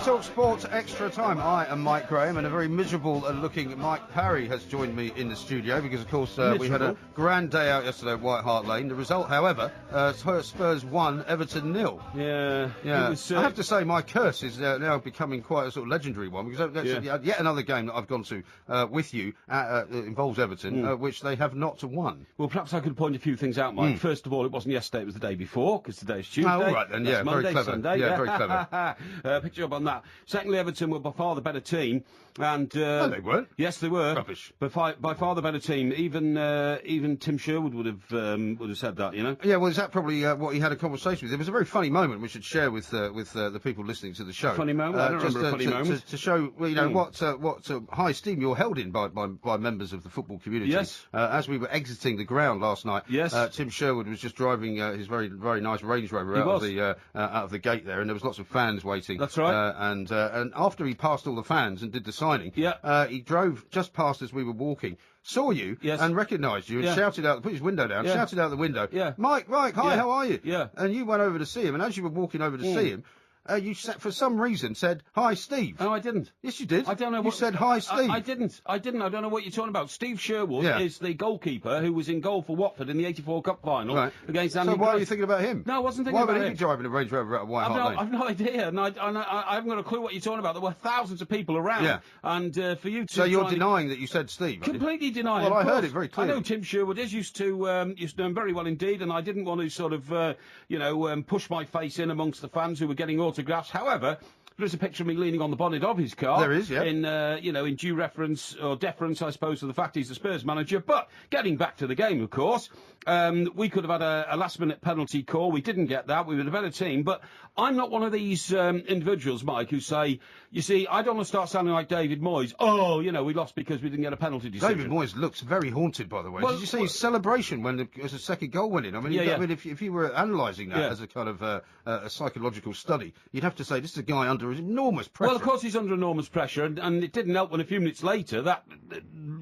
Talk Sport Extra Time. I am Mike Graham, and a very miserable-looking Mike Parry has joined me in the studio because, of course, we had a grand day out yesterday at White Hart Lane. The result, however, Spurs 1, Everton 0. Yeah. I have to say, my curse is now becoming quite a sort of legendary one because that's yet another game that I've gone to with you that involves Everton, which they have not won. Well, perhaps I could point a few things out, Mike. First of all, it wasn't yesterday; it was the day before, because today's Tuesday. Oh, all right then. That's Monday, very clever. Sunday. Yeah, very clever. Pick you up on that. Secondly, Everton were by far the better team, and no, they weren't. Yes, they were. Rubbish. By far the better team. Even Tim Sherwood would have said that. You know. Yeah. Well, is that probably what he had a conversation with? It was a very funny moment we should share with the people listening to the show. Funny moment. I don't remember a funny moment. To show what high esteem you're held in by members of the football community. Yes. As we were exiting the ground last night. Yes. Tim Sherwood was just driving his very very nice Range Rover out of the gate there, and there was lots of fans waiting. That's right. And after he passed all the fans and did the signing, he drove just past as we were walking, saw you, and recognised you, and shouted out, put his window down, shouted out the window, Mike, hi, how are you? Yeah. And you went over to see him, and as you were walking over to see him, you for some reason said, hi, Steve. No, I didn't. Yes, you did. I don't know. You said, hi, Steve. I didn't. I don't know what you're talking about. Steve Sherwood is the goalkeeper who was in goal for Watford in the '84 Cup final against Andy. So why are you thinking about him? No, I wasn't thinking about him. Why would he be driving a Range Rover out of White Hart Lane? I've no idea, and I haven't got a clue what you're talking about. There were thousands of people around, and for you to... So you're denying that you said Steve? Completely denying. Well, I heard it very clearly. I know Tim Sherwood is used to him very well indeed, and I didn't want to sort of, push my face in amongst the fans who were getting autographs. However, there's a picture of me leaning on the bonnet of his car. There is, yeah. In due reference or deference, I suppose, to the fact he's the Spurs manager. But getting back to the game, of course, we could have had a last-minute penalty call. We didn't get that. We were the better team. But I'm not one of these individuals, Mike, who say, you see, I don't want to start sounding like David Moyes. Oh, we lost because we didn't get a penalty decision. David Moyes looks very haunted, by the way. Did you see his celebration as a second goal went in? I mean, if you were analysing that as a kind of a psychological study, you'd have to say this is a guy under enormous pressure. Well, of course he's under enormous pressure, and it didn't help when a few minutes later that,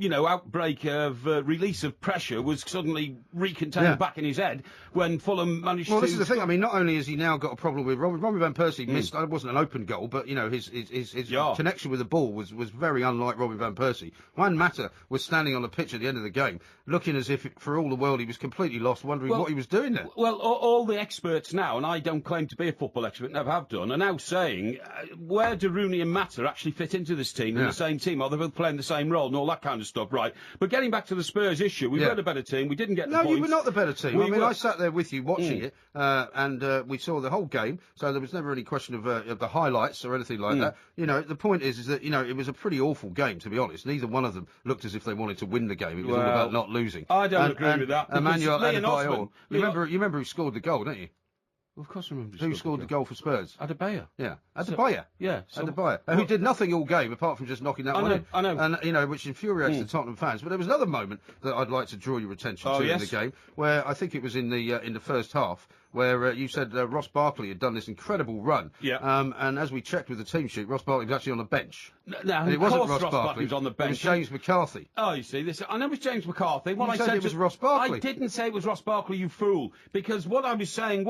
outbreak of release of pressure was suddenly recontained back in his head when Fulham managed to... Well, this is the thing. I mean, not only has he now got a problem with Robbie Van Persie missed. It wasn't an open goal, but his connection with the ball was very unlike Robbie Van Persie. Juan Mata was standing on the pitch at the end of the game, looking as if, for all the world, he was completely lost, wondering what he was doing there. Well, all the experts now, and I don't claim to be a football expert, never have done, are now saying where do Rooney and Mata actually fit into this team, in the same team? Are they both playing the same role and all that kind of stuff, right? But getting back to the Spurs issue, we were the better team. We didn't get the points. No, you were not the better team. I sat there with you watching it, and we saw the whole game, so there was never any question of the highlights or anything like that. The point is that it was a pretty awful game, to be honest. Neither one of them looked as if they wanted to win the game. It was all about not losing. I don't agree with that. Emmanuel Adebayor. You remember who scored the goal, don't you? Of course I remember. Who scored the goal for Spurs? Adebayo. Yeah. Adebayo. Adebayo. Who did nothing all game apart from just knocking that one in. I know. And, which infuriates the Tottenham fans. But there was another moment that I'd like to draw your attention to in the game, where I think it was in the first half, where you said Ross Barkley had done this incredible run. Yeah. And as we checked with the team sheet, Ross Barkley was actually on the bench. No, and it wasn't Ross Barkley was on the bench. It was James McCarthy. Oh, you see, I know it was James McCarthy. I said it was Ross Barkley. I didn't say it was Ross Barkley, you fool. Because what I was saying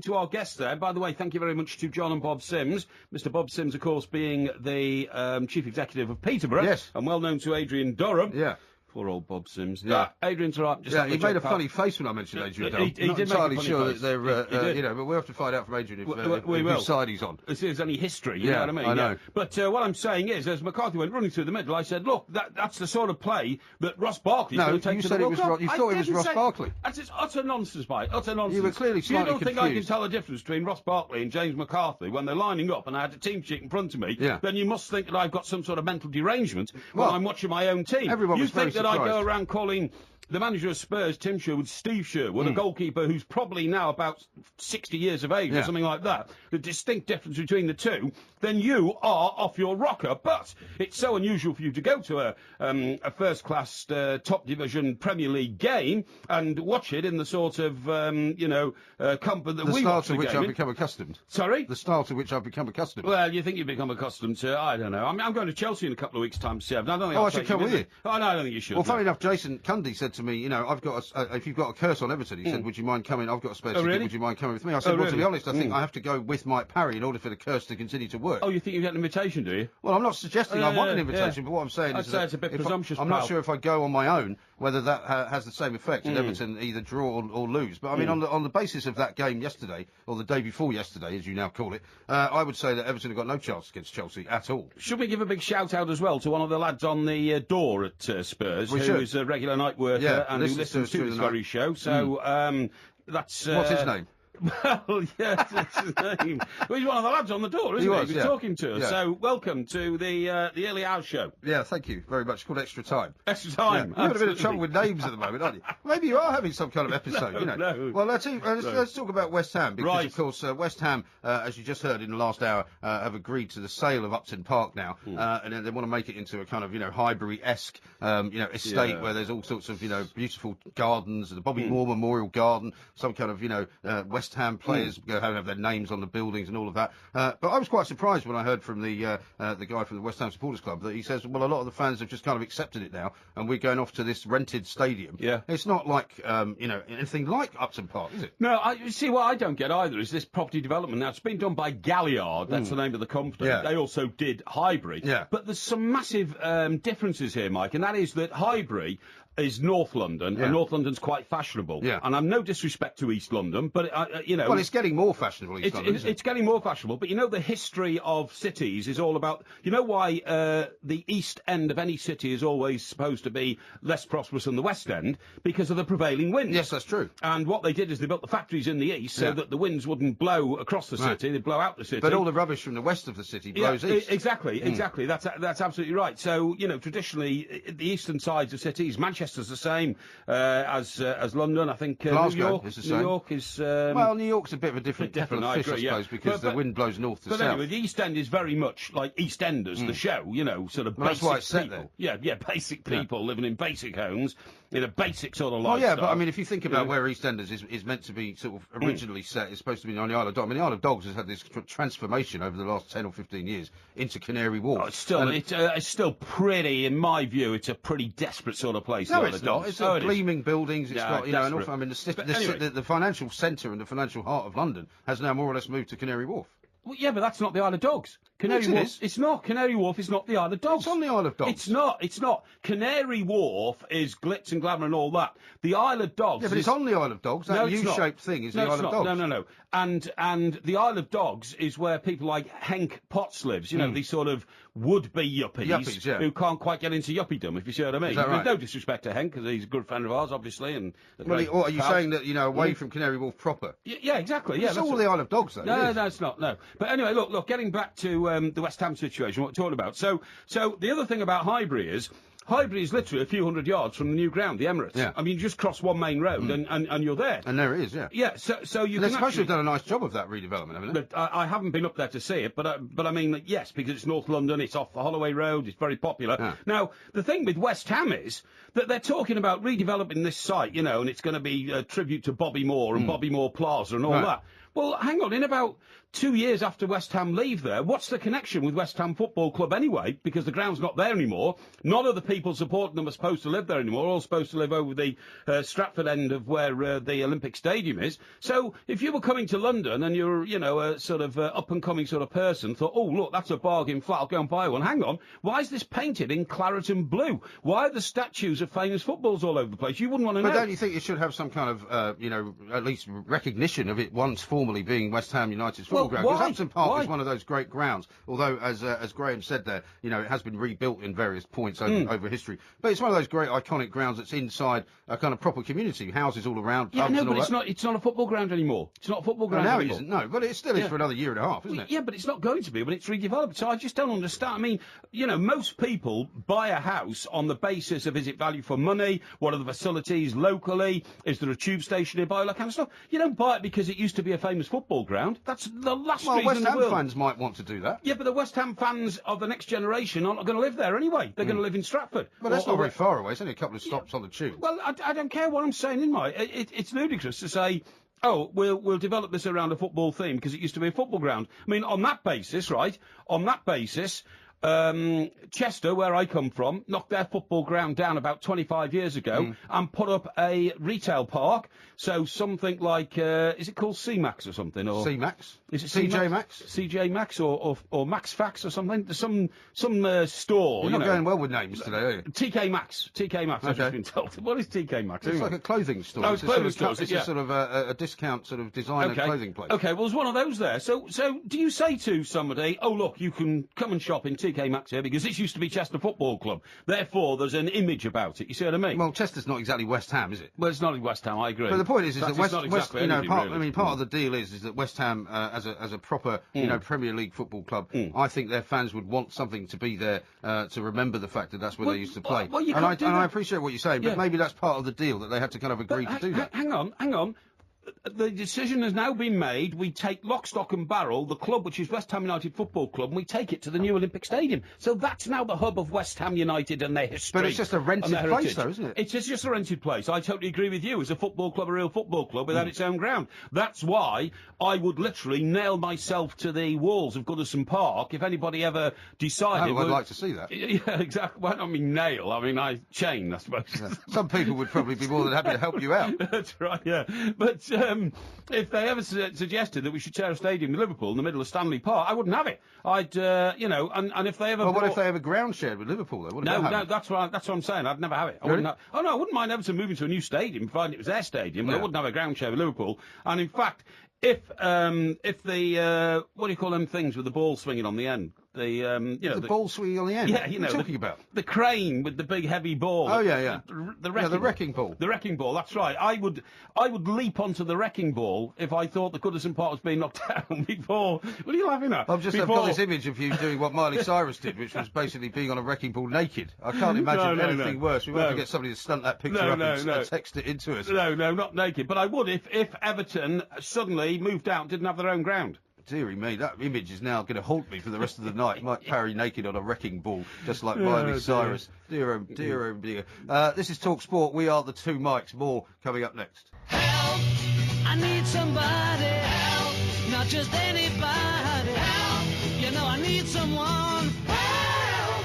to our guests there, by the way, thank you very much to John and Bob Sims. Mr. Bob Sims, of course, being the chief executive of Peterborough. Yes. And well known to Adrian Durham. Yeah. Poor old Bob Sims. Yeah, Adrian's all right. He made a funny face when I mentioned Adrian Durham. He not did entirely make a sure funny that face. they're, but we'll have to find out from Adrian we will. whose side he's on. If there's any history, you know what I mean? I know. Yeah. But what I'm saying is, as McCarthy went running through the middle, I said, look, that's the sort of play that Ross Barkley's going to take to the World Cup. You thought it was Ross Barkley. That's just utter nonsense, mate. Utter nonsense. You were clearly slightly confused. You don't think I can tell the difference between Ross Barkley and James McCarthy when they're lining up and I had a team sheet in front of me? Yeah. Then you must think that I've got some sort of mental derangement when I'm watching my own team. Everyone was very surprised. You think that I go around calling the manager of Spurs, Tim Sherwood, Steve Sherwood, a goalkeeper who's probably now about 60 years of age or something like that, the distinct difference between the two, then you are off your rocker. But it's so unusual for you to go to a first-class top division Premier League game and watch it in the sort of, comfort that we watch the game in. The style to which I've become accustomed. Sorry? The style to which I've become accustomed. Well, you think you've become accustomed to, I don't know. I'm going to Chelsea in a couple of weeks' time, Seb. I don't think I should come with you. Oh, no, I don't think you should. Well, funny enough, Jason Cundy said to to me, I've got if you've got a curse on Everton, he said, would you mind coming? I've got a spare ticket. Really? Would you mind coming with me? I said, well, to be honest, I think I have to go with Mike Parry in order for the curse to continue to work. Oh, you think you get an invitation, do you? Well, I'm not suggesting I want an invitation, but what I'm saying is it's a bit presumptuous. I'm not sure if I go on my own whether that has the same effect and Everton either draw or lose. But I mean, on the basis of that game yesterday, or the day before yesterday, as you now call it, I would say that Everton have got no chance against Chelsea at all. Should we give a big shout out as well to one of the lads on the door at Spurs, who is a regular night worker and who listens to this very show? So that's what's his name? Well, yes, that's his name. Well, he's one of the lads on the door, isn't he? He was talking to us. Yeah. So, welcome to the Early Hours Show. Yeah, thank you very much. It's called Extra Time. Extra Time. Yeah. You've got a bit of trouble with names at the moment, aren't you? Maybe you are having some kind of episode, No. Well, let's talk about West Ham, because, of course, West Ham, as you just heard in the last hour, have agreed to the sale of Upton Park now, and they want to make it into a kind of, Highbury-esque, estate where there's all sorts of, beautiful gardens, the Bobby Moore Memorial Garden, some kind of, West Ham players have their names on the buildings and all of that. But I was quite surprised when I heard from the guy from the West Ham Supporters Club that he says, well, a lot of the fans have just kind of accepted it now, and we're going off to this rented stadium. Yeah. It's not like, anything like Upton Park, is it? No, see, what I don't get either is this property development. Now, it's been done by Galliard, that's the name of the company. Yeah. They also did Highbury. Yeah. But there's some massive differences here, Mike, and that is that Highbury is North London, and North London's quite fashionable. Yeah. And I'm no disrespect to East London, but, Well, it's getting more fashionable, East London, isn't it? It's getting more fashionable, but the history of cities is all about, why the East End of any city is always supposed to be less prosperous than the West End? Because of the prevailing winds. Yes, that's true. And what they did is they built the factories in the east so that the winds wouldn't blow across the city, they'd blow out the city. But all the rubbish from the west of the city blows east. Exactly. That's absolutely right. So, traditionally, the eastern sides of cities, Manchester's the same as London. I think Glasgow New York is the same. New York is... well, New York's a bit of a different kettle of fish, I suppose, because the wind blows north to south. But anyway, the East End is very much like EastEnders, the show, sort of basic that's why it's set people. there. Yeah, basic people living in basic homes, in a basic sort of lifestyle. Well, yeah, but I mean, if you think about where EastEnders is meant to be sort of originally set, it's supposed to be on the Isle of Dogs. I mean, the Isle of Dogs has had this transformation over the last 10 or 15 years into Canary Wharf. Oh, it's still pretty, in my view, it's a pretty desperate sort of place. No, it's not. It's gleaming buildings. It's got, an awful, I mean, the financial centre and the financial heart of London has now more or less moved to Canary Wharf. Well, yeah, but that's not the Isle of Dogs. Canary Wharf. It's not. Canary Wharf is not the Isle of Dogs. It's on the Isle of Dogs. It's not. Canary Wharf is glitz and glamour and all that. The Isle of Dogs. Yeah, but it's on the Isle of Dogs. That U-shaped thing is the Isle of Dogs. No. And the Isle of Dogs is where people like Henk Potts lives. These sort of would-be yuppies who can't quite get into yuppiedom, if you see what I mean. Is that right? There's no disrespect to Henk, because he's a good friend of ours, obviously. And are you saying that, away from Canary Wharf proper? Yeah, exactly. Yeah, it's all the Isle of Dogs, though. No, it's not. No. But anyway, look. Getting back to the West Ham situation, what we're talking about. So the other thing about Highbury is literally a few hundred yards from the new ground, the Emirates. Yeah. I mean, you just cross one main road and you're there. And there it is, yeah. Yeah, so you they're can supposed to have done a nice job of that redevelopment, haven't they? I haven't been up there to see it, but I mean, yes, because it's North London, it's off the Holloway Road, it's very popular. Yeah. Now, the thing with West Ham is that they're talking about redeveloping this site, and it's going to be a tribute to Bobby Moore and Bobby Moore Plaza and all that. Well, hang on, in about 2 years after West Ham leave there, what's the connection with West Ham Football Club anyway? Because the ground's not there anymore. None of the people supporting them are supposed to live there anymore. All supposed to live over the Stratford end of where the Olympic Stadium is. So if you were coming to London and you're, a sort of up-and-coming sort of person, thought, oh, look, that's a bargain flat, I'll go and buy one. Hang on, why is this painted in claret and blue? Why are the statues of famous footballs all over the place? You wouldn't want to know. But don't you think it should have some kind of, at least recognition of it once formerly being West Ham United's football ground? Because Upton Park is one of those great grounds, although, as Graham said there, it has been rebuilt in various points over history. But it's one of those great iconic grounds that's inside a kind of proper community, houses all around, pubs and all that. It's not a football ground anymore. It's not a football ground anymore. Now it isn't, no, but it still is for another year and a half, isn't it? Yeah, but it's not going to be when it's redeveloped. So I just don't understand. I mean, most people buy a house on the basis of, is it value for money? What are the facilities locally? Is there a tube station nearby? All that kind of stuff. You don't buy it because it used to be a famous football ground. That's the last reason West in the Ham world. fans might want to do that. Yeah, but the West Ham fans of the next generation aren't going to live there anyway. They're going to live in Stratford. Well, that's not very far away. It's only a couple of stops on the tube. Well, I don't care what I'm saying in my... It's ludicrous to say, oh, we'll develop this around a football theme because it used to be a football ground. I mean, on that basis, right, Chester, where I come from, knocked their football ground down about 25 years ago and put up a retail park. So something like, is it called C-Max or something? Or C-Max? Is it CJ Max? CJ Max or Max Fax or something? There's some store. You're not going well with names today, are you? TK Maxx. I've just been told. What is TK Maxx? It's like a clothing store. Oh, it's clothing store. It's a sort of a discount sort of designer clothing place. Okay, well, there's one of those there. So do you say to somebody, oh, look, you can come and shop in TK Maxx here because this used to be Chester Football Club. Therefore, there's an image about it. You see what I mean? Well, Chester's not exactly West Ham, is it? Well, it's not in West Ham, I agree. But the point is that West you know, part of the deal is that West Ham, as a proper, Premier League football club, I think their fans would want something to be there to remember the fact that that's where they used to play. Well, I appreciate what you're saying, but maybe that's part of the deal that they had to kind of agree to do that. Hang on. The decision has now been made. We take lock, stock and barrel, the club, which is West Ham United Football Club, and we take it to the new Olympic Stadium. So that's now the hub of West Ham United and their history. But it's just a rented place, though, isn't it? It is just a rented place. I totally agree with you. It's a football club, a real football club, without its own ground. That's why I would literally nail myself to the walls of Goodison Park if anybody ever decided... I'd like to see that. Yeah, exactly. Well, I don't mean nail. I mean, I chain, I suppose. Yeah. Some people would probably be more than happy to help you out. That's right, yeah. But... if they ever suggested that we should share a stadium with Liverpool in the middle of Stanley Park, I wouldn't have it. I'd, and if they ever... Well, what if they have a ground shared with Liverpool, though? No, that's what I'm saying. I'd never have it. I wouldn't mind Everton moving to a new stadium, provided it was their stadium, but I wouldn't have a ground share with Liverpool. And in fact, if the, what do you call them things with the ball swinging on the end? The ball swinging on the end? Yeah, what are you talking about? The crane with the big heavy ball. Oh, yeah. The wrecking ball. The wrecking ball, that's right. I would leap onto the wrecking ball if I thought the Goodison Park was being knocked down before... What are you laughing at? I've got this image of you doing what Miley Cyrus did, which was basically being on a wrecking ball naked. I can't imagine anything worse. We have to get somebody to stunt that picture up and text it into us. No, not naked. But I would if Everton suddenly moved out and didn't have their own ground. Deary me, that image is now going to haunt me for the rest of the night. Mike Parry naked on a wrecking ball, just like Miley Cyrus. Dear, oh dear. This is Talk Sport. We are the two Mikes. More coming up next. Help! I need somebody. Help! Not just anybody. Help! You know I need someone. Help!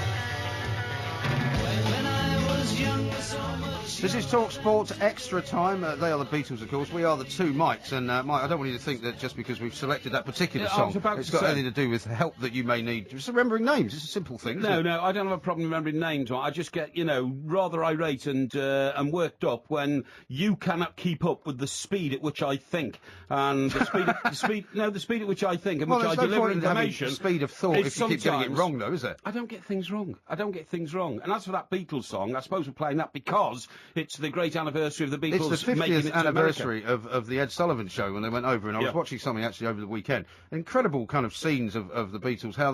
When I was young, so much. This is Talk Sports Extra Time. They are the Beatles, of course. We are the two Mikes. And, Mike, I don't want you to think that just because we've selected that particular song, it's got anything to do with help that you may need. Just remembering names. It's a simple thing. No, I don't have a problem remembering names. I just get, rather irate and worked up when you cannot keep up with the speed at which I think. And the speed at which I think and which I deliver information. The speed of thought if you keep getting it wrong, though, is it? I don't get things wrong. And as for that Beatles song, I suppose we're playing that because it's the great anniversary of the Beatles. It's the 50th anniversary of the Ed Sullivan Show when they went over, and I was watching something actually over the weekend. Incredible kind of scenes of the Beatles, how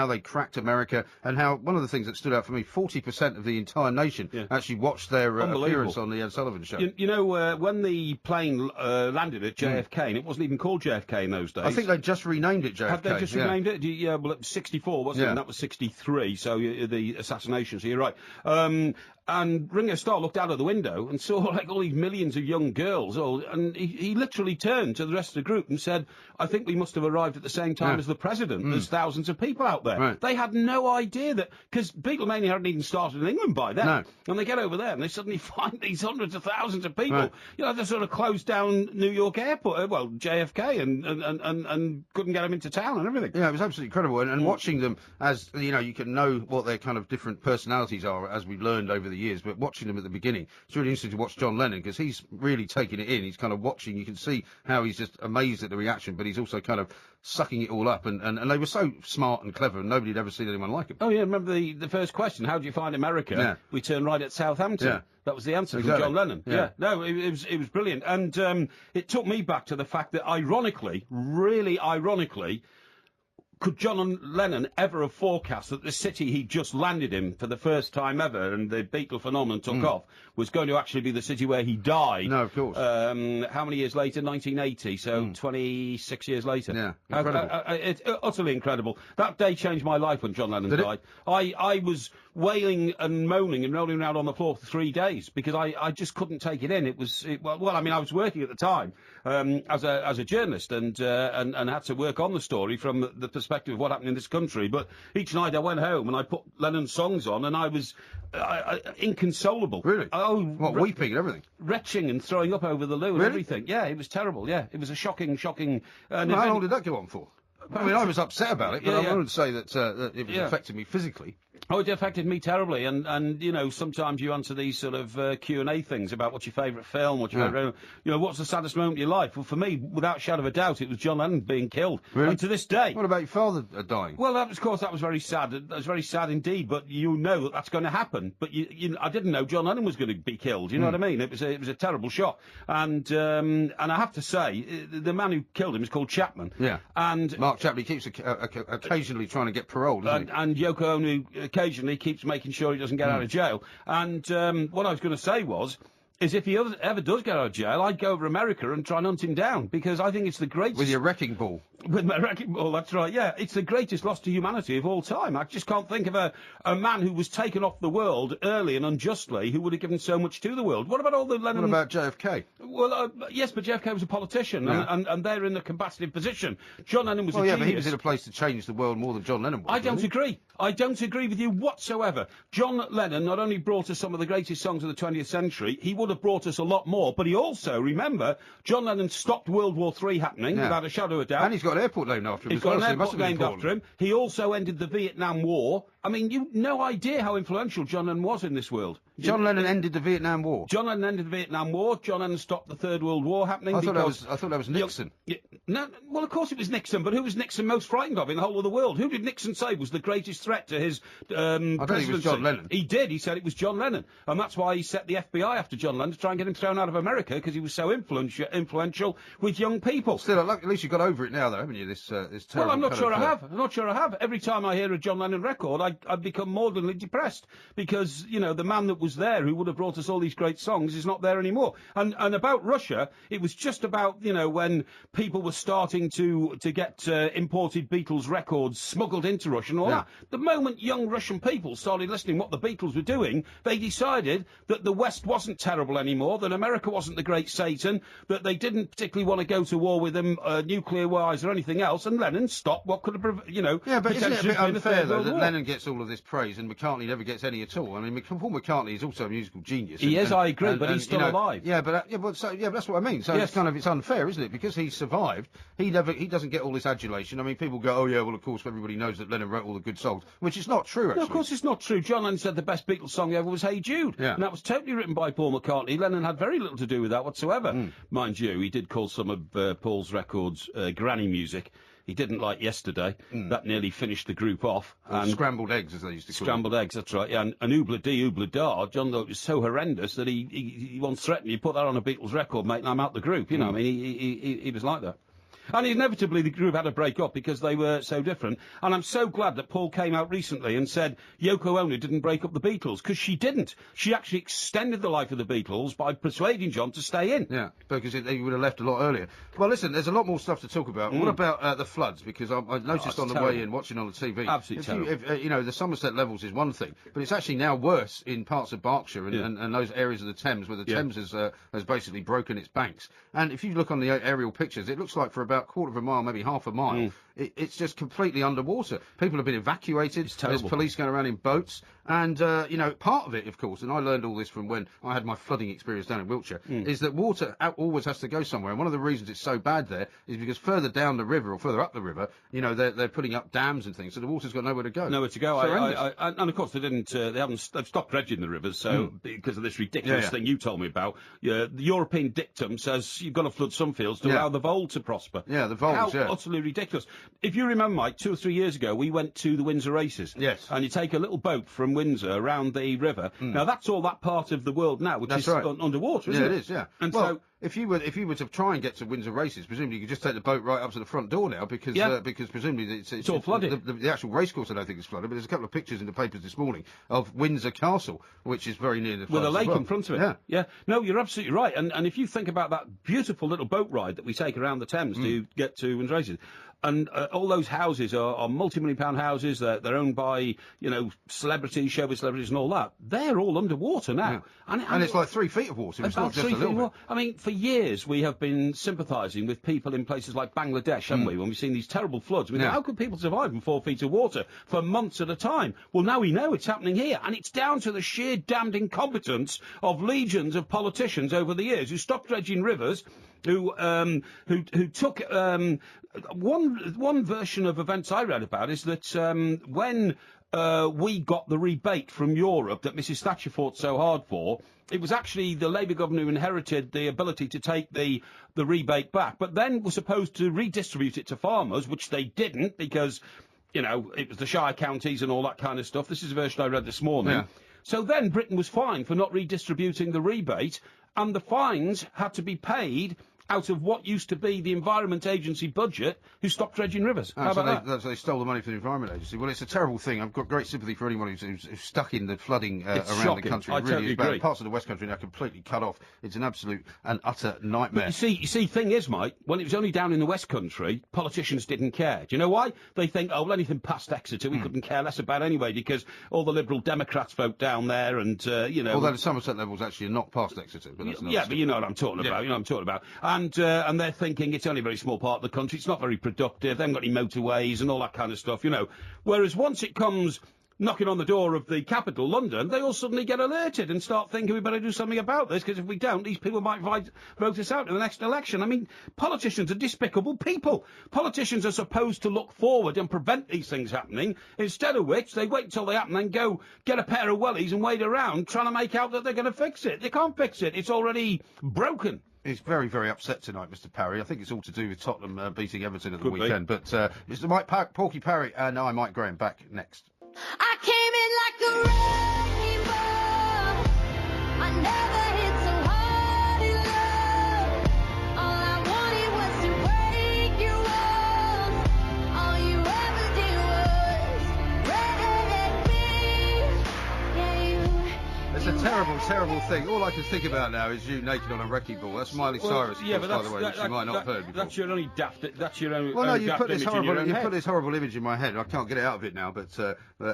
they cracked America, and how one of the things that stood out for me, 40% of the entire nation actually watched their appearance on the Ed Sullivan Show. When the plane landed at JFK, and it wasn't even called JFK in those days. I think they just renamed it JFK. Have they just renamed it? Yeah, well, it was 64, wasn't it? And that was 63, so the assassination, so you're right. And Ringo Starr looked out of the window and saw like all these millions of young girls, and he literally turned to the rest of the group and said, I think we must have arrived at the same time as the president. There's thousands of people out there. Right. They had no idea that, because Beatlemania hadn't even started in England by then. No. And they get over there and they suddenly find these hundreds of thousands of people. Right. They sort of closed down New York Airport, JFK, and couldn't get them into town and everything. Yeah, it was absolutely incredible. And watching them as, you can know what their kind of different personalities are as we've learned over the years, but watching them at the beginning, it's really interesting to watch John Lennon because he's really taking it in. He's kind of watching. You can see how he's just amazed at the reaction, but he's also kind of sucking it all up. And they were so smart and clever, and nobody had ever seen anyone like him. Oh yeah, remember the first question? How do you find America? Yeah. We turn right at Southampton. Yeah. That was the answer from John Lennon. Yeah. No, it was brilliant, and it took me back to the fact that really ironically. Could John Lennon ever have forecast that the city he just landed in for the first time ever, and the Beatle phenomenon took off, was going to actually be the city where he died? No, of course. How many years later? 1980, so 26 years later. Yeah, incredible. It's utterly incredible. That day changed my life when John Lennon died. I was wailing and moaning and rolling around on the floor for 3 days because I just couldn't take it in. I was working at the time as a journalist and had to work on the story from the perspective perspective of what happened in this country, but each night I went home and I put Lennon's songs on, and I was inconsolable. Really? Oh, weeping and everything? Retching and throwing up over the loo and everything. Yeah, it was terrible, yeah. It was a shocking... How long did that go on for? I mean, I was upset about it, but I wouldn't say that it was affecting me physically. Oh, it affected me terribly, and you know, sometimes you answer these sort of Q&A things about what's your favourite film, what's your favourite, you know, what's the saddest moment of your life? Well, for me, without a shadow of a doubt, it was John Lennon being killed. Really? And to this day. What about your father dying? Well, of course, that was very sad. That was very sad indeed, but you know that that's going to happen. But I didn't know John Lennon was going to be killed, you know what I mean? It was a terrible shock. And I have to say, the man who killed him is called Chapman. Yeah. And Mark Chapman keeps occasionally trying to get parole, doesn't he? And Yoko Ono occasionally keeps making sure he doesn't get out of jail. And what I was going to say is if he ever does get out of jail, I'd go over to America and try and hunt him down, because I think it's the greatest... With your wrecking ball. With my wrecking ball, that's right, yeah. It's the greatest loss to humanity of all time. I just can't think of a man who was taken off the world early and unjustly who would have given so much to the world. What about all the Lennon... What about JFK? Well, yes, but JFK was a politician, and they're in a combative position. John Lennon was a genius. But he was in a place to change the world more than John Lennon was. I don't agree. I don't agree with you whatsoever. John Lennon not only brought us some of the greatest songs of the 20th century, he would have brought us a lot more, but he also, remember, John Lennon stopped World War III happening, without a shadow of a doubt. And he's got an airport named after him. He's got an airport named after him. He also ended the Vietnam War. I mean, you've no idea how influential John Lennon was in this world. John Lennon ended the Vietnam War. John Lennon ended the Vietnam War. John Lennon stopped the Third World War happening. I thought that was Nixon. No, well, of course it was Nixon, but who was Nixon most frightened of in the whole of the world? Who did Nixon say was the greatest threat to his presidency? I think it was John Lennon. He did. He said it was John Lennon, and that's why he set the FBI after John Lennon to try and get him thrown out of America, because he was so influential with young people. Still, at least you got over it now, though, haven't you? This terrible. Well, I'm not sure I have. I'm not sure I have. Every time I hear a John Lennon record, I become maudlinly depressed, because you know the man that was there, who would have brought us all these great songs, is not there anymore. And about Russia, it was just about, you know, when people were starting to get imported Beatles records smuggled into Russia and all that. The moment young Russian people started listening what the Beatles were doing, they decided that the West wasn't terrible anymore, that America wasn't the great Satan, that they didn't particularly want to go to war with them nuclear-wise or anything else, and Lennon stopped what could have, you know... Yeah, but isn't it a bit unfair, though, that Lennon gets all of this praise and McCartney never gets any at all? I mean, Paul McCartney is also a musical genius. He is, I agree, but he's still alive. Yeah, but that's what I mean. So it's unfair, isn't it? Because he survived, he doesn't get all this adulation. I mean, people go, oh yeah, well of course everybody knows that Lennon wrote all the good songs, which is not true, actually. No, of course it's not true. John Lennon said the best Beatles song ever was Hey Jude. Yeah. And that was totally written by Paul McCartney. Lennon had very little to do with that whatsoever. Mind you, he did call some of Paul's records granny music. He didn't like Yesterday. That nearly finished the group off. And scrambled eggs, as they used to call Scrambled eggs, that's right. Yeah, and Oobla Dee, Oobla Da, John thought it was so horrendous that he once threatened, you put that on a Beatles record, mate, and I'm out the group. You know, I mean, he was like that. And inevitably the group had to break up because they were so different. And I'm so glad that Paul came out recently and said Yoko Ono didn't break up the Beatles, because she didn't. She actually extended the life of the Beatles by persuading John to stay in. Yeah, because he would have left a lot earlier. Well, listen, there's a lot more stuff to talk about. What about the floods? Because I noticed on the way in, watching on the TV, absolutely terrible. You know, the Somerset levels is one thing, but it's actually now worse in parts of Berkshire and those areas of the Thames where the Thames has basically broken its banks. And if you look on the aerial pictures, it looks like for about a quarter of a mile, maybe half a mile, it's just completely underwater. People have been evacuated. There's police going around in boats. And, you know, part of it, of course, and I learned all this from when I had my flooding experience down in Wiltshire, is that water always has to go somewhere. And one of the reasons it's so bad there is because further down the river or further up the river, you know, they're putting up dams and things, so the water's got nowhere to go. Nowhere to go. And of course they've stopped dredging the rivers, so because of this ridiculous thing you told me about. The European dictum says you've got to flood some fields to allow the vole to prosper. Yeah, the voles, How utterly ridiculous. If you remember, Mike, 2 or 3 years ago, we went to the Windsor races. Yes. And you take a little boat from Windsor around the river. Now, that's all that part of the world now, which is underwater, isn't it? Yeah, it is, yeah. And well, if you were to try and get to Windsor races, presumably you could just take the boat right up to the front door now, because presumably it's all flooded. The actual racecourse, I don't think is flooded, but there's a couple of pictures in the papers this morning of Windsor Castle, which is very near the floods. With a lake in front of it. Yeah. No, you're absolutely right. And if you think about that beautiful little boat ride that we take around the Thames to get to Windsor races, And all those houses are multi-million-pound houses. They're owned by, celebrities, showbiz celebrities and all that. They're all underwater now. Yeah. And it's like 3 feet of water. It's not just a little bit. I mean, for years we have been sympathising with people in places like Bangladesh, haven't we, when we've seen these terrible floods. I mean, how could people survive in 4 feet of water for months at a time? Well, now we know it's happening here. And it's down to the sheer damned incompetence of legions of politicians over the years who stopped dredging rivers, who took one version of events I read about is that when we got the rebate from Europe that Mrs Thatcher fought so hard for, it was actually the Labour government who inherited the ability to take the rebate back, but then was supposed to redistribute it to farmers, which they didn't because, it was the Shire counties and all that kind of stuff. This is a version I read this morning. Yeah. So then Britain was fined for not redistributing the rebate, and the fines had to be paid out of what used to be the Environment Agency budget, who stopped dredging rivers. How about that? So they stole the money from the Environment Agency. Well, it's a terrible thing. I've got great sympathy for anyone who's stuck in the flooding around shocking. the country. I It really totally is bad. agree. Parts of the West Country now completely cut off. It's an absolute and utter nightmare. But you see, thing is, Mike, when it was only down in the West Country, politicians didn't care. Do you know why? They think, well, anything past Exeter we couldn't care less about anyway, because all the Liberal Democrats vote down there, and, Although the Somerset level's actually not past Exeter, but that's another but you know what I'm talking about. You know what I'm talking about. And they're thinking it's only a very small part of the country. It's not very productive. They haven't got any motorways and all that kind of stuff. Whereas once it comes knocking on the door of the capital, London, they all suddenly get alerted and start thinking we better do something about this, because if we don't, these people might vote us out in the next election. I mean, politicians are despicable people. Politicians are supposed to look forward and prevent these things happening, instead of which they wait until they happen and go get a pair of wellies and wade around trying to make out that they're going to fix it. They can't fix it. It's already broken. He's very, very upset tonight, Mr. Parry. I think it's all to do with Tottenham beating Everton at the weekend. But Mr. Porky Parry and I, Mike Graham, back next. I came in like a rainbow. I never hit so hard in love. All I wanted was to break your walls. All you ever did was wreck me. Yeah, It's a terrible, terrible thing. All I can think about now is you naked on a wrecking ball. That's Miley Cyrus, yeah, by the way, which you might not have heard before. That's your only daft. That's your own. Well, no, you daft put this image in your own head. put this horrible image in my head. I can't get it out of it now. But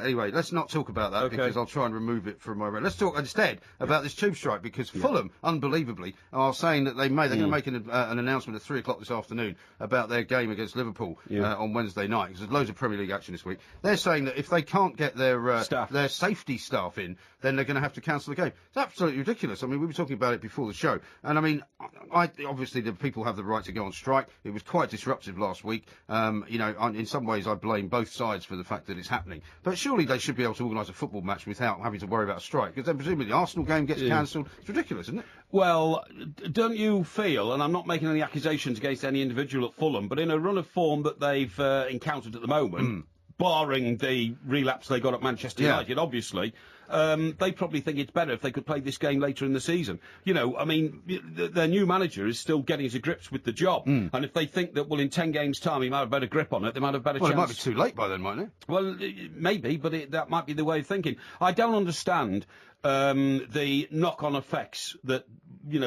anyway, let's not talk about that because I'll try and remove it from my brain. Let's talk instead about this tube strike, because Fulham, unbelievably, are saying that they're going to make an announcement at 3:00 this afternoon about their game against Liverpool on Wednesday night, because there's loads of Premier League action this week. They're saying that if they can't get their safety staff in, then they're going to have to cancel the game. It's absolutely ridiculous. I mean, we were talking about it before the show, and I mean, obviously the people have the right to go on strike. It was quite disruptive last week. In some ways, I blame both sides for the fact that it's happening. But surely they should be able to organise a football match without having to worry about a strike, because then presumably the Arsenal game gets cancelled. It's ridiculous, isn't it? Well, don't you feel, and I'm not making any accusations against any individual at Fulham, but in a run of form that they've encountered at the moment, barring the relapse they got at Manchester United, obviously, they probably think it's better if they could play this game later in the season. I mean, their new manager is still getting to grips with the job, and if they think that, well, in 10 games' time he might have better grip on it, they might have better chance. Well, it might be too late by then, mightn't it? Well, maybe, but that might be the way of thinking. I don't understand the knock-on effects that,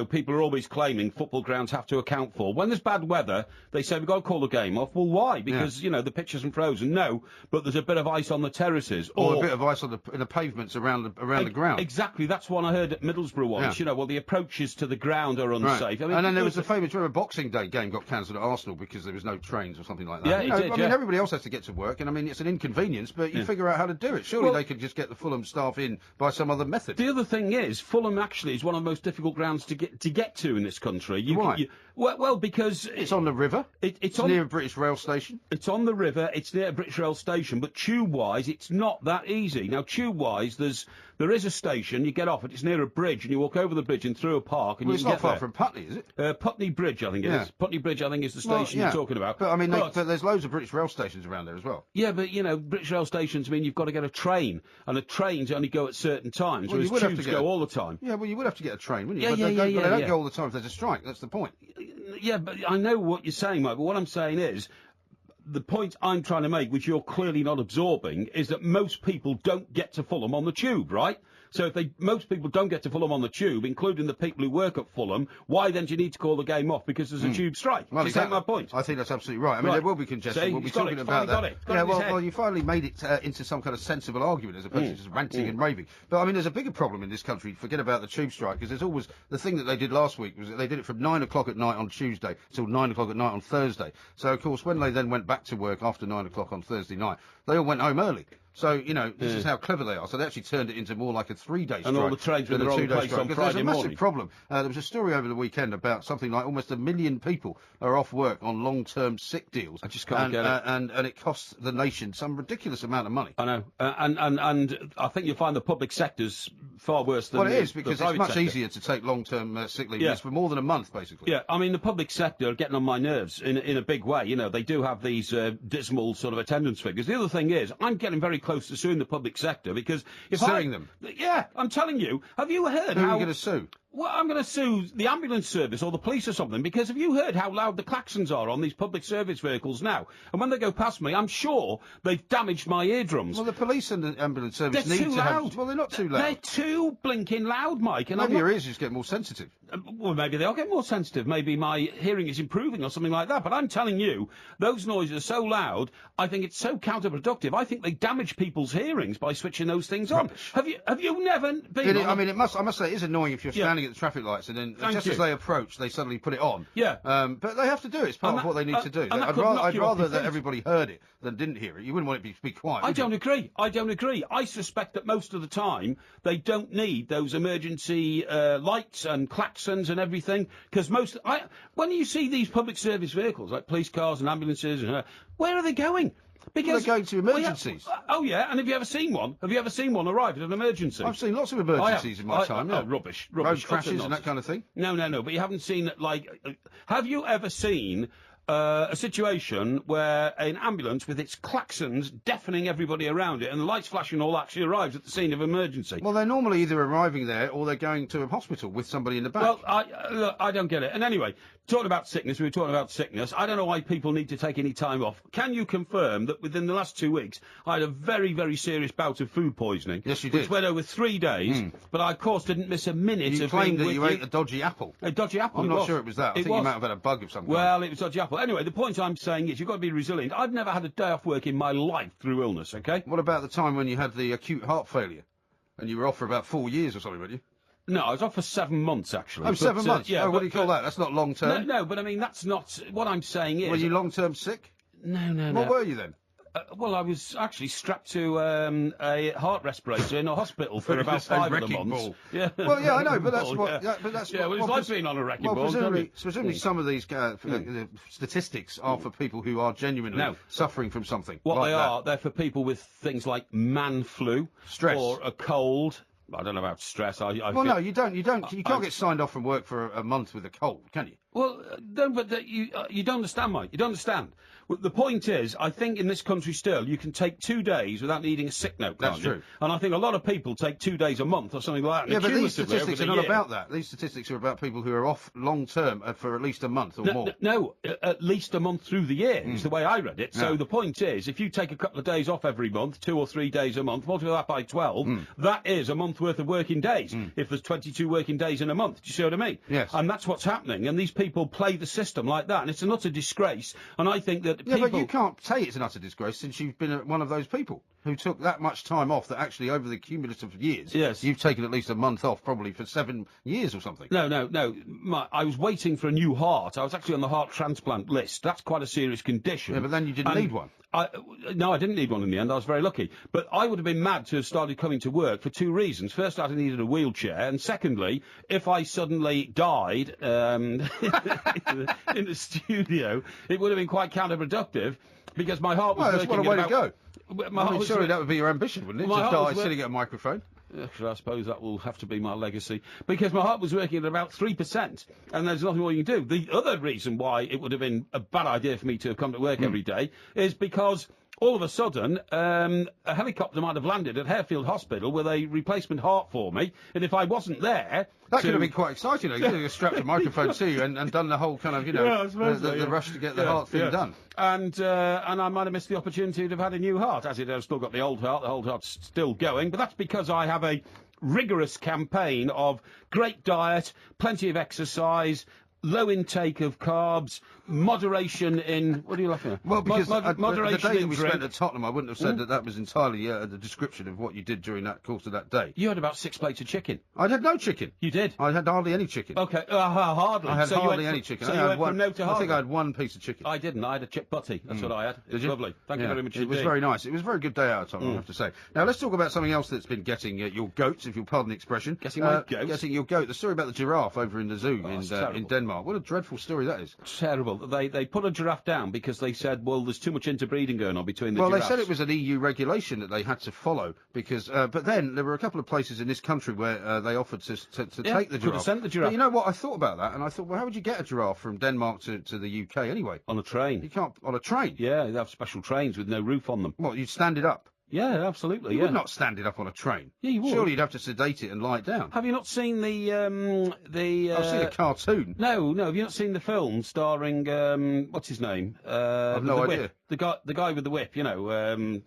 people are always claiming football grounds have to account for. When there's bad weather, they say we've got to call the game off. Well, why? Because, the pitch isn't frozen. No, but there's a bit of ice on the terraces. Or a bit of ice on the pavements around the ground. Exactly. That's one I heard at Middlesbrough once. Yeah. The approaches to the ground are unsafe. Right. I mean, and then there was the famous, remember, Boxing Day game got cancelled at Arsenal because there was no trains or something like that. Yeah, it did, I mean, everybody else has to get to work, and I mean, it's an inconvenience, but you figure out how to do it. Surely they could just get the Fulham staff in by some other method. The other thing is, Fulham actually is one of the most difficult grounds to get to in this country. Why? Well, because it's on the river. It's near a British rail station. It's on the river. It's near a British rail station. But tube-wise, it's not that easy. Now, tube-wise, there is a station. You get off it. It's near a bridge, and you walk over the bridge and through a park, and well, you can get there. it's not far from Putney, is it? Putney Bridge, I think it is. Putney Bridge, I think, is the station you're talking about. But I mean, but there's loads of British rail stations around there as well. Yeah, but British rail stations mean you've got to get a train, and the trains only go at certain times, whereas tubes go all the time. Yeah, well, you would have to get a train, wouldn't you? Yeah, but they don't go all the time if there's a strike. That's the point. Yeah, but I know what you're saying, Mike, but what I'm saying is, the point I'm trying to make, which you're clearly not absorbing, is that most people don't get to Fulham on the tube, right? So if most people don't get to Fulham on the tube, including the people who work at Fulham, why then do you need to call the game off because there's a tube strike? Well, Is that my point? I think that's absolutely right. I mean, Right. there will be congestion. See, We'll be he's got talking it. about Finally that. got it. Got it in his head. Well, you finally made it into some kind of sensible argument as opposed to just ranting and raving. But I mean, there's a bigger problem in this country. Forget about the tube strike, because there's always the thing that they did last week was that they did it from 9 o'clock at night on Tuesday till 9 o'clock at night on Thursday. So of course, when they then went back to work after 9 o'clock on Thursday night, they all went home early. So, you know, this is how clever they are. So they actually turned it into more like a 3-day strike. And all the trains were in than the a wrong 2-day place strike. on 'Cause Friday there's a massive morning. problem. There was a story over the weekend about something like almost 1 million people are off work on long-term sick deals. I just can't get it. And it costs the nation some ridiculous amount of money. I know, and I think you'll find the public sector's far worse than Well, it is, the because it's private much sector. easier to take long-term sick leave. Yeah. It's for more than a month, basically. Yeah, I mean, the public sector are getting on my nerves in a big way. You know, they do have these dismal sort of attendance figures. The other thing is, I'm getting very close to suing the public sector because if Suing them? Yeah, I'm telling you. Have you heard Who are how... you going to sue? Well, I'm going to sue the ambulance service or the police or something, because have you heard how loud the klaxons are on these public service vehicles now? And when they go past me, I'm sure they've damaged my eardrums. Well, the police and the ambulance service They're need too to loud. have... Well, they're not too loud. They're too blinking loud, Mike. And Maybe I'm your not... ears just get more sensitive. Well, maybe they'll get more sensitive. Maybe my hearing is improving or something like that. But I'm telling you, those noises are so loud, I think it's so counterproductive. I think they damage people's hearings by switching those things on. Have you never been... I mean, I must say, it is annoying if you're standing at the traffic lights and then just as they approach, they suddenly put it on. Yeah. But they have to do it. It's part of what they need to do. and that I'd could knock rather you off your that feet. everybody heard it than didn't hear it. You wouldn't want it to be quiet. I would you? don't agree. I don't agree. I suspect that most of the time they don't need those emergency lights and klaxons and everything, because when you see these public service vehicles like police cars and ambulances, where are they going? Because they're going to emergencies. Oh yeah, and have you ever seen one? Have you ever seen one arrive at an emergency? I've seen lots of emergencies in my time. Oh, Yeah. rubbish. Road crashes and that kind of thing. No. But you haven't seen, have you ever seen a situation where an ambulance with its klaxons deafening everybody around it and the lights flashing all actually arrives at the scene of emergency? Well, they're normally either arriving there or they're going to a hospital with somebody in the back. Well, I don't get it. And anyway, talking about sickness, we were talking about sickness. I don't know why people need to take any time off. Can you confirm that within the last 2 weeks, I had a very, very serious bout of food poisoning? Yes, you Which did. went over 3 days, but I, of course, didn't miss a minute You of claimed being that you with ate a dodgy apple. A dodgy apple. I'm it not was. sure it was that. I think you might have had a bug of some kind. Well, it was dodgy apple. Anyway, the point I'm saying is you've got to be resilient. I've never had a day off work in my life through illness, okay? What about the time when you had the acute heart failure and you were off for about 4 years or something, weren't you? No, I was off for 7 months, actually. Oh, but, 7 months? Yeah, what do you call that? That's not long term. No, but I mean, that's not... What I'm saying is... Were you long term sick? No. What were you then? Well, I was actually strapped to a heart respirator in a hospital for about Just a 5 of the wrecking months. ball. Yeah. Well, yeah, I know, but that's Ball, what. yeah. Yeah, but that's Yeah, what, well, it's like being on a wrecking ball, presumably, can't it? some of these statistics are for people who are genuinely No. suffering from something. What like they that. are, they're for people with things like man flu, Stress. or a cold. I don't know about stress. I Well, feel- no, you don't. You can't get signed off from work for a month with a cold, can you? Well, no, but you don't understand, Mike. You don't understand. Well, the point is, I think in this country still, you can take 2 days without needing a sick note. That's can't you? true. And I think a lot of people take 2 days a month or something like that. Yeah, and but these cumulatively statistics are over the not year- about that. These statistics are about people who are off long term for at least a month or more. No, at least a month through the year is the way I read it. So Yeah. the point is, if you take a couple of days off every month, 2 or 3 days a month, multiply that by 12, that is a month worth of working days. If there's 22 working days in a month, do you see what I mean? Yes. And that's what's happening. And these people play the system like that, and it's an utter disgrace. And I think that Yeah, people... but you can't say it's an utter disgrace since you've been one of those people who took that much time off that actually over the cumulative years, Yes. you've taken at least a month off probably for 7 years or something. No. I was waiting for a new heart. I was actually on the heart transplant list. That's quite a serious condition. Yeah, but then you didn't need one. No, I didn't need one in the end. I was very lucky. But I would have been mad to have started coming to work for 2 reasons. First, I'd have needed a wheelchair. And secondly, if I suddenly died in the studio, it would have been quite counterproductive because my heart was Well, that's working what a way to about- go. My I heart mean, was surely working- that would be your ambition, wouldn't it? My Just heart was die sitting at a microphone. Actually, I suppose that will have to be my legacy. Because my heart was working at about 3%, and there's nothing more you can do. The other reason why it would have been a bad idea for me to have come to work every day is because all of a sudden, a helicopter might have landed at Harefield Hospital with a replacement heart for me, and if I wasn't there... That could have been quite exciting. You could have strapped a microphone to you and done the whole kind of, Yeah, I suppose so, the yeah. rush to get the heart thing done. And I might have missed the opportunity to have had a new heart. As it is, I've still got the old heart. The old heart's still going, but that's because I have a rigorous campaign of great diet, plenty of exercise, low intake of carbs, moderation in... What are you laughing at? Well, because moderation the day that in we drink. spent at Tottenham, I wouldn't have said that was entirely the description of what you did during that course of that day. You had about 6 plates of chicken. I had no chicken. You did? I had hardly any chicken. Okay, hardly. I had so hardly you any went chicken. So I you had went one, from no to hardly? I think I had one piece of chicken. I didn't. I had a chip butty. That's what I had. Did It's you? lovely. Thank you Yeah. very much It was indeed. very nice. It was a very good day out of Tottenham, I have to say. Now, let's talk about something else that's been getting your goats, if you'll pardon the expression. Getting my goats? Getting your goat. The story about the giraffe over in the zoo it's in terrible. Denmark. What a dreadful story that is. Terrible. They put a giraffe down because they said, well, there's too much interbreeding going on between the Well, giraffes. they said it was an EU regulation that they had to follow because, but then there were a couple of places in this country where they offered to take the could have giraffe. sent the giraffe. But you know what? I thought about that, and I thought, well, how would you get a giraffe from Denmark to the UK anyway? On a You train. can't on a train. Yeah, they have special trains with no roof on them. What? You'd stand it up. Yeah, absolutely. You Yeah. would not stand it up on a train. Yeah, you would. Surely you'd have to sedate it and lie it down. Have you not seen the I've seen a cartoon. No, have you not seen the film starring what's his name? I've with no the idea. whip. The guy with the whip, you know.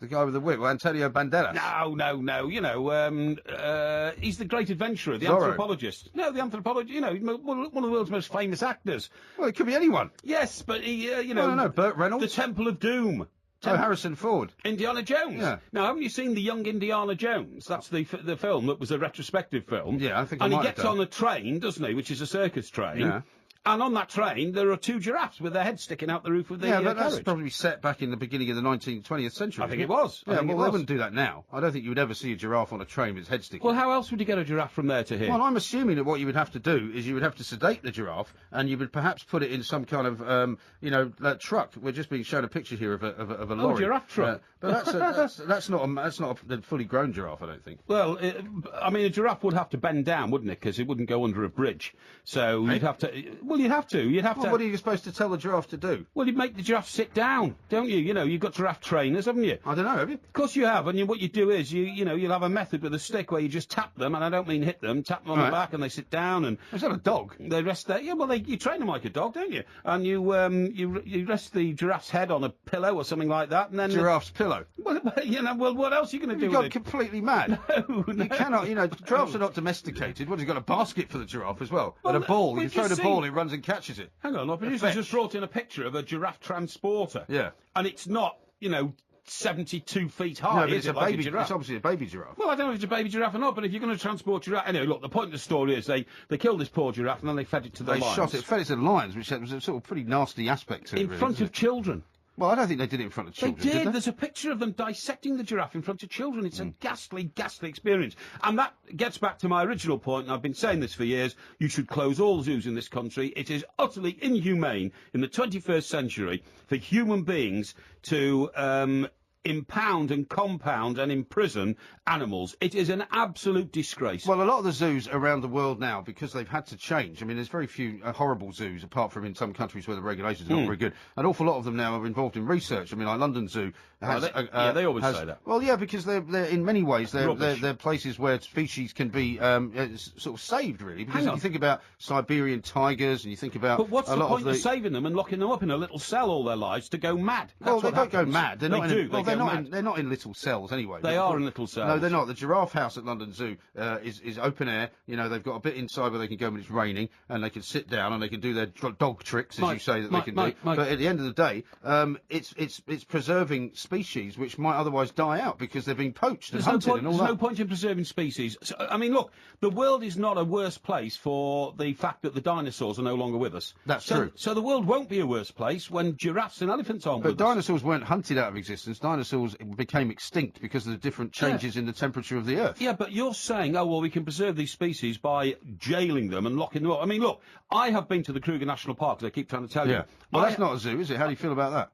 The guy with the whip, Antonio Banderas. No. You know, he's the great adventurer, the Zorro. anthropologist. No, the anthropologist. You know, one of the world's most famous actors. Well, it could be anyone. Yes, but he, you know, No, Burt Reynolds. the Temple of Doom. Oh, Harrison Ford. Indiana Jones. Yeah. Now, haven't you seen The Young Indiana Jones? That's the film that was a retrospective film. Yeah, I think I And he might have gets done. on a train, doesn't he, which is a circus train. Yeah. And on that train, there are 2 giraffes with their heads sticking out the roof of the Yeah, but that's carriage. probably set back in the beginning of the 20th century. I think isn't it was. I Yeah, think well, it they was. wouldn't do that now. I don't think you would ever see a giraffe on a train with its head sticking. Well, how else would you get a giraffe from there to here? Well, I'm assuming that what you would have to do is you would have to sedate the giraffe, and you would perhaps put it in some kind of, truck. We're just being shown a picture here of a lorry. giraffe truck. But that's not a fully grown giraffe, I don't think. Well, I mean, a giraffe would have to bend down, wouldn't it? Because it wouldn't go under a bridge. So you'd have to. Well, you'd have to. Well, what are you supposed to tell the giraffe to do? Well, you'd make the giraffe sit down, don't you? You know, you've got giraffe trainers, haven't you? I don't know, have you? Of course you have, and what you do is you'll have a method with a stick where you just tap them, and I don't mean hit them, tap them on Right. the back, and they sit down, and Is that a dog? they rest there. Yeah, well, you train them like a dog, don't you? And you rest the giraffe's head on a pillow or something like that, and then Giraffe's pillow. Well, what else are you going to do You've with gone it? completely mad. No. You cannot, giraffes are not domesticated. What, he's got a basket for the giraffe as well? Well, and a ball. You we've throw the just ball, seen- it runs and catches it. Hang on, our producer's just brought in a picture of a giraffe transporter. Yeah. And it's not, 72 feet high, No, but is it's it, a like baby. a giraffe? It's obviously a baby giraffe. Well, I don't know if it's a baby giraffe or not, but if you're going to transport giraffe... Anyway, look, the point of the story is they killed this poor giraffe and then they fed it to the They lions. shot it, fed it to the lions, which was a sort of pretty nasty aspect to it. In really, front wasn't of children. it? Well, I don't think they did it in front of They children. did. They? There's a picture of them dissecting the giraffe in front of children. It's a Hmm. ghastly experience. And that gets back to my original point, and I've been saying this for years. You should close all zoos in this country. It is utterly inhumane in the 21st century for human beings to impound and compound and imprison animals. It is an absolute disgrace. Well, a lot of the zoos around the world now, because they've had to change. I mean, there's very few horrible zoos, apart from in some countries where the regulations are not very good. An awful lot of them now are involved in research. I mean, like London Zoo has. they always say that. Well, yeah, because they're in many ways they're Rubbish. places where species can be sort of saved, really. Because Hang if on. you think about Siberian tigers, and you think about But what's a the lot point of of saving them and locking them up in a little cell all their lives to go mad? Well, That's they what don't go happens. mad. They're They not do. in, well, They they're go not mad. in, they're not in little cells anyway. They are in little cells. No, they're not. The giraffe house at London Zoo is open air. They've got a bit inside where they can go when it's raining, and they can sit down and they can do their dog tricks, as you Mike, say that Mike, they can Mike, do. Mike. But at the end of the day, it's preserving species which might otherwise die out because they're being poached and hunted and all There's that. no point in preserving species. So, I mean, look, the world is not a worse place for the fact that the dinosaurs are no longer with us. That's So- true. So the world won't be a worse place when giraffes and elephants aren't But with us. dinosaurs weren't hunted out of existence. Dinosaurs became extinct because of the different changes in the temperature of the Earth. Yeah, but you're saying, oh, well, we can preserve these species by jailing them and locking them up. I mean, look, I have been to the Kruger National Park, as I keep trying to tell you. Yeah. Well, I- that's not a zoo, is it? How do you feel about that?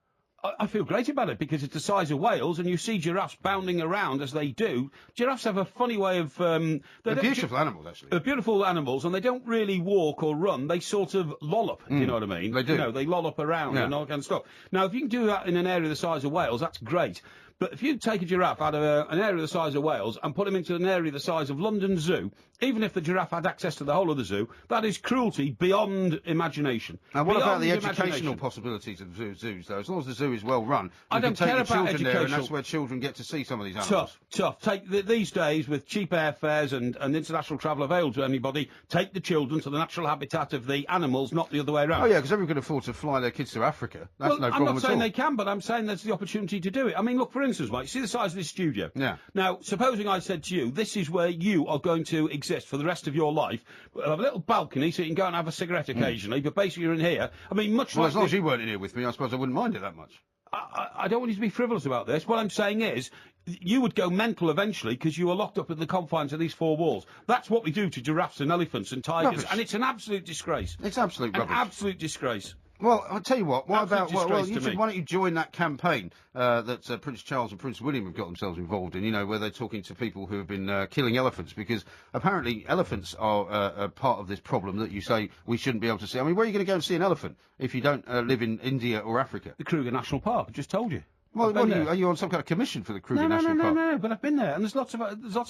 I feel great about it because it's the size of Wales, and you see giraffes bounding around as they do. Giraffes have a funny way of... They're beautiful animals, actually. They're beautiful animals, and they don't really walk or run. They sort of lollop, if you know what I mean. They do. They lollop around Yeah. and all that kind of stuff. Now, if you can do that in an area the size of Wales, that's great. But if you take a giraffe out of an area the size of Wales and put him into an area the size of London Zoo, even if the giraffe had access to the whole of the zoo, that is cruelty beyond imagination. Now, what about the Beyond educational imagination. possibilities of zoos, though? As long as the zoo is well run, I you don't can take care your about children there, and educational- that's where children get to see some of these animals. Tough. These days, with cheap airfares and international travel available to anybody, take the children to the natural habitat of the animals, not the other way around. Oh, yeah, because everyone can afford to fly their kids to Africa. That's Well, no I'm problem not at saying all. they can, but I'm saying there's the opportunity to do it. I mean, look, for instance, mate, see the size of this studio? Yeah. Now, supposing I said to you, this is where you are going to exist for the rest of your life, we'll have a little balcony so you can go and have a cigarette occasionally, but basically you're in here. I mean, much Well, like as long this- as you weren't in here with me, I suppose I wouldn't mind it that much. I don't want you to be frivolous about this. What I'm saying is, you would go mental eventually because you are locked up in the confines of these four walls. That's what we do to giraffes and elephants and tigers, Rubbish. and it's an absolute disgrace. It's absolute An rubbish. absolute disgrace. Well, I'll tell you what. Why Absolute about? Well, disgrace you to should, me. why don't you join that campaign that Prince Charles and Prince William have got themselves involved in? You know, where they're talking to people who have been killing elephants, because apparently elephants are a part of this problem that you say we shouldn't be able to see. I mean, where are you going to go and see an elephant if you don't live in India or Africa? The Kruger National Park, I just told you. Well, I've been there. are you on some kind of commission for the Kruger No, National Park? No, but I've been there, and there's lots of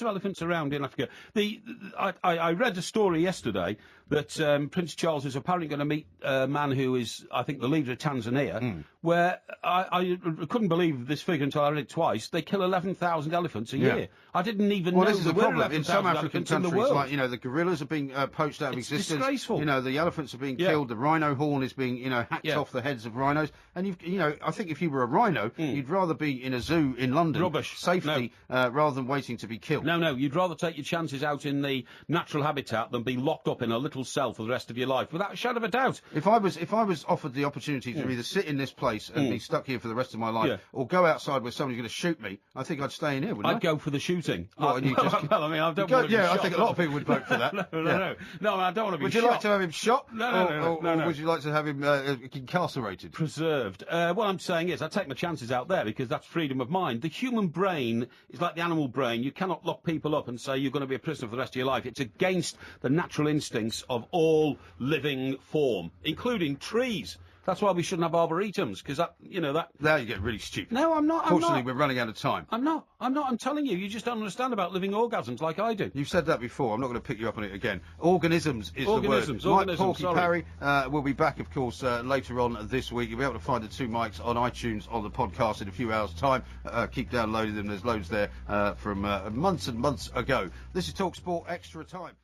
elephants around in Africa. I read a story yesterday that Prince Charles is apparently going to meet a man who is, I think, the leader of Tanzania, where I couldn't believe this figure until I read it twice. They kill 11,000 elephants a Yeah. year. I didn't even Well, know this is there a were problem. In some 11,000 African elephants in the countries, world. like, you know, the gorillas are being poached out of It's existence. disgraceful. You know, the elephants are being Yeah. killed. The rhino horn is being, hacked Yeah. off the heads of rhinos. And I think if you were a rhino, you'd rather be in a zoo in London, Rubbish. safely, rather than waiting to be killed. No, you'd rather take your chances out in the natural habitat than be locked up in a little cell for the rest of your life, without a shadow of a doubt. If I was offered the opportunity to either sit in this place and be stuck here for the rest of my life, or go outside where somebody's going to shoot me, I think I'd stay in here, wouldn't I? I'd go for the shooting. Well, and you just- well, I mean, I don't Go- want to be yeah, I shot. think a lot of people would vote for that. No, Yeah. I don't want to be Would shot. you like to have him shot? No. Or would you like to have him incarcerated? Preserved. What I'm saying is, I take my chances out there because that's freedom of mind. The human brain is like the animal brain. You cannot lock people up and say you're going to be a prisoner for the rest of your life. It's against the natural instincts of all living form, including trees. That's why we shouldn't have arboretums, because that. Now you get really stupid. No, I'm not. Fortunately, we're running out of time. I'm not. I'm telling you. You just don't understand about living organisms like I do. You've said that before. I'm not going to pick you up on it again. Organisms is Organisms, the word. Mike organisms, Porky sorry. Parry will be back, of course, later on this week. You'll be able to find the two mics on iTunes on the podcast in a few hours' time. Keep downloading them. There's loads there from months and months ago. This is TalkSport Extra Time.